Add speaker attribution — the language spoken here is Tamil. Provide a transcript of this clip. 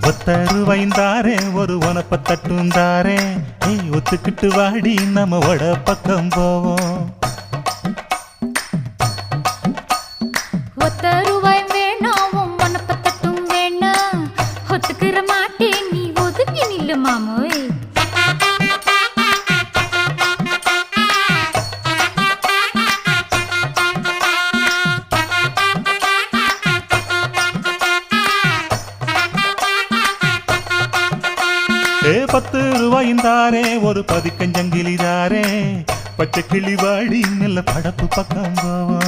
Speaker 1: ஒத்தருவைந்தாரே ஒரு உனப்ப தட்டுந்தாரே ஒத்துக்கிட்டு வாடி நம்ம வட பக்கம் போவோம்.
Speaker 2: ஒத்தருவாய் வேணாம் உனப்ப தட்டும் வேணா ஒத்துக்கிற மாட்டேன் நீ ஒதுங்கி நில்லு மாமோய்.
Speaker 1: ₹10 ஒரு பதிக்கஞ்சங்கிலிதாரே பச்சை கிளி வாடி நல்ல படப்பு பக்கம் போவோம்.